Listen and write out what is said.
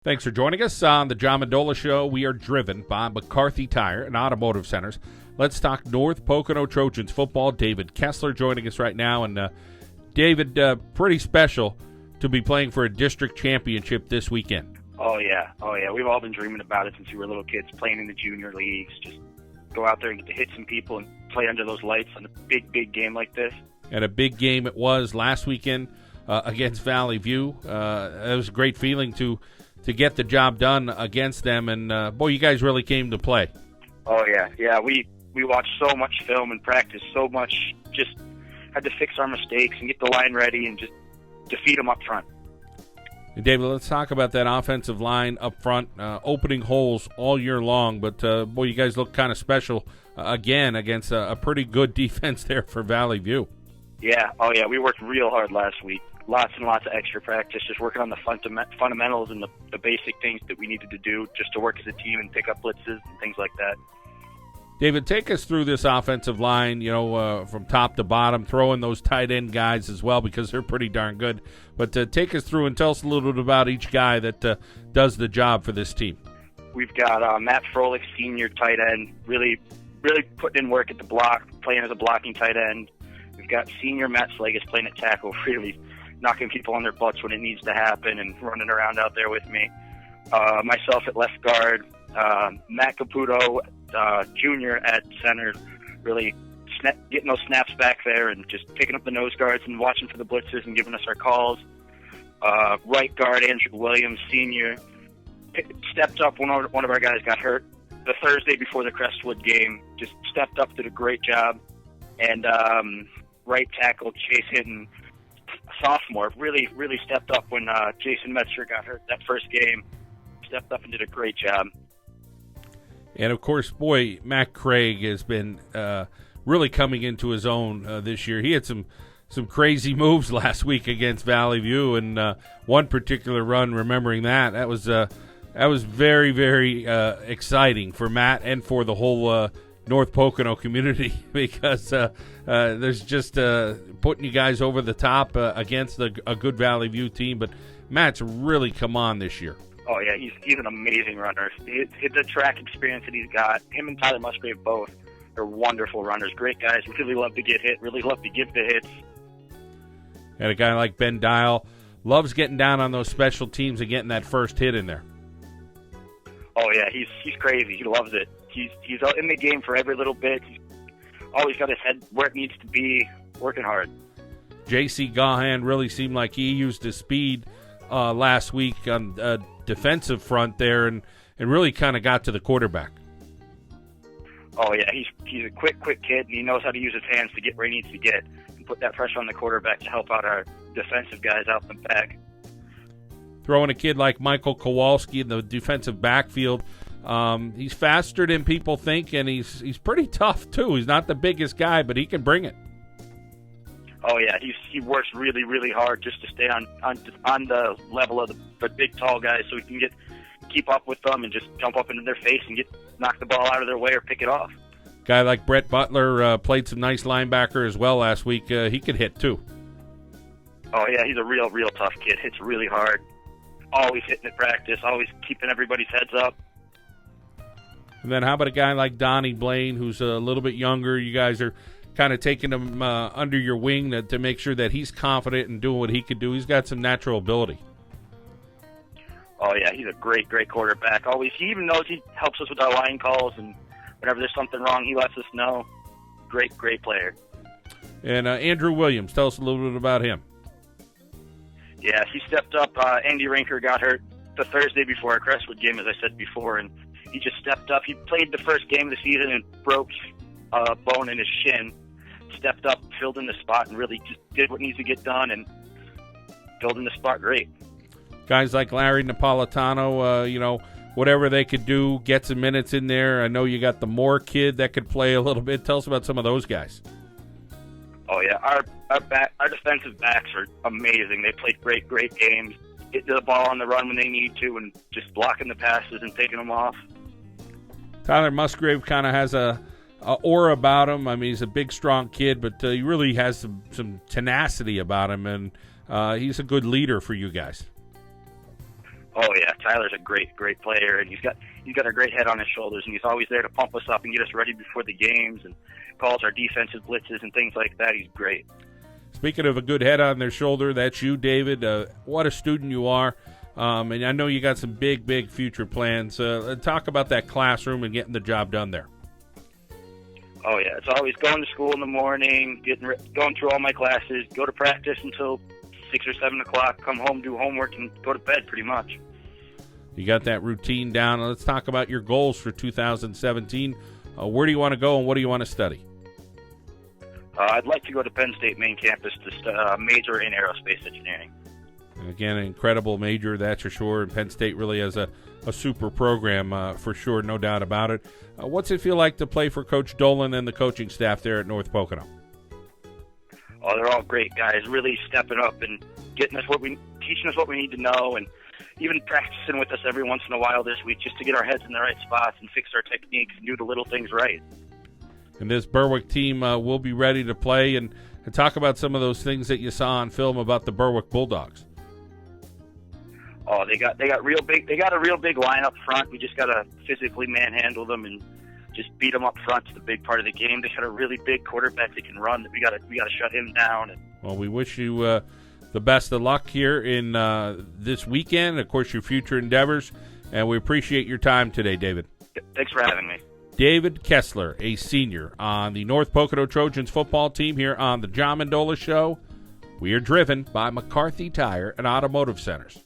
Thanks for joining us on the John Mendola Show. We are driven by McCarthy Tire and Automotive Centers. Let's talk North Pocono Trojans football. David Kessler joining us right now. And David, pretty special to be playing for a district championship this weekend. Oh, yeah. We've all been dreaming about it since we were little kids, playing in the junior leagues. Just go out there and get to hit some people and play under those lights on a big game like this. And a big game it was last weekend against Valley View. It was a great feeling to get the job done against them, and boy, you guys really came to play. Oh yeah. We watched so much film and practiced so much. Just had to fix our mistakes and get the line ready and just defeat them up front. And David, let's talk about that offensive line up front, opening holes all year long. But boy, you guys look kind of special again against a pretty good defense there for Valley View. Yeah. Oh yeah. We worked real hard last week. Lots and lots of extra practice, just working on the fundamentals and the basic things that we needed to do just to work as a team and pick up blitzes and things like that. David, take us through this offensive line, from top to bottom, throw in those tight end guys as well because they're pretty darn good. But take us through and tell us a little bit about each guy that does the job for this team. We've got Matt Froelick, senior tight end, really putting in work at the block, playing as a blocking tight end. We've got senior Matt Slagus playing at tackle, really knocking people on their butts when it needs to happen and running around out there with me. Myself at left guard, Matt Caputo, junior at center, really getting those snaps back there and just picking up the nose guards and watching for the blitzes and giving us our calls. Right guard, Andrew Williams, senior, stepped up when one of our guys got hurt the Thursday before the Crestwood game, just stepped up, did a great job. And right tackle, Chase Hinton, sophomore, really stepped up when Jason Metzger got hurt that first game. Stepped up and did a great job. And, of course, boy, Matt Craig has been really coming into his own this year. He had some crazy moves last week against Valley View, and one particular run, remembering that was very, very exciting for Matt and for the whole North Pocono community because there's just putting you guys over the top against a good Valley View team. But Matt's really come on this year. Oh, yeah, he's an amazing runner. The track experience that he's got, him and Tyler Musgrave both are wonderful runners. Great guys, really love to get hit, really love to give the hits. And a guy like Ben Dial loves getting down on those special teams and getting that first hit in there. Oh, yeah, he's crazy. He loves it. He's in the game for every little bit. He's always got his head where it needs to be, working hard. J.C. Gaughan really seemed like he used his speed last week on defensive front there and really kind of got to the quarterback. Oh, yeah, he's a quick kid, and he knows how to use his hands to get where he needs to get and put that pressure on the quarterback to help out our defensive guys out in the back. Throwing a kid like Michael Kowalski in the defensive backfield, he's faster than people think, and he's pretty tough, too. He's not the biggest guy, but he can bring it. Oh, yeah, he works really hard just to stay on the level of the big, tall guys so he can keep up with them and just jump up into their face and knock the ball out of their way or pick it off. Guy like Brett Butler played some nice linebacker as well last week. He could hit, too. Oh, yeah, he's a real tough kid. Hits really hard. Always hitting at practice, always keeping everybody's heads up. And then how about a guy like Donnie Blaine, who's a little bit younger? You guys are kind of taking him under your wing to make sure that he's confident in doing what he could do. He's got some natural ability. Oh, yeah, he's a great quarterback. He even knows he helps us with our line calls, and whenever there's something wrong, he lets us know. Great player. And Andrew Williams, tell us a little bit about him. Yeah, he stepped up. Andy Rinker got hurt the Thursday before our Crestwood game, as I said before, and he just stepped up. He played the first game of the season and broke a bone in his shin, stepped up, filled in the spot, and really just did what needs to get done and filled in the spot great. Guys like Larry Napolitano, whatever they could do, get some minutes in there. I know you got the Moore kid that could play a little bit. Tell us about some of those guys. Oh, yeah. Our defensive backs are amazing. They played great games, getting the ball on the run when they need to, and just blocking the passes and taking them off. Tyler Musgrave kind of has a aura about him. I mean, he's a big, strong kid, but he really has some tenacity about him, and he's a good leader for you guys. Oh, yeah. Tyler's a great player, and he's got a great head on his shoulders, and he's always there to pump us up and get us ready before the games, and calls our defensive blitzes and things like that. He's great. Speaking of a good head on their shoulder, that's you, David. What a student you are. And I know you got some big future plans. Talk about that classroom and getting the job done there. Oh, yeah. It's always going to school in the morning, going through all my classes, go to practice until 6 or 7 o'clock, come home, do homework, and go to bed pretty much. You got that routine down. Let's talk about your goals for 2017. Where do you want to go and what do you want to study? I'd like to go to Penn State main campus to major in aerospace engineering. Again, an incredible major, that's for sure. And Penn State really has a super program for sure, no doubt about it. What's it feel like to play for Coach Dolan and the coaching staff there at North Pocono? Oh, they're all great guys, really stepping up and teaching us what we need to know, and even practicing with us every once in a while this week just to get our heads in the right spots and fix our techniques and do the little things right. And this Berwick team will be ready to play and talk about some of those things that you saw on film about the Berwick Bulldogs. Oh, they got real big. They got a real big line up front. We just got to physically manhandle them and just beat them up front. It's the big part of the game. They got a really big quarterback that can run. We got to shut him down. Well, we wish you the best of luck here in this weekend. Of course, your future endeavors, and we appreciate your time today, David. Thanks for having me. David Kessler, a senior on the North Pocono Trojans football team here on the John Mendola Show. We are driven by McCarthy Tire and Automotive Centers.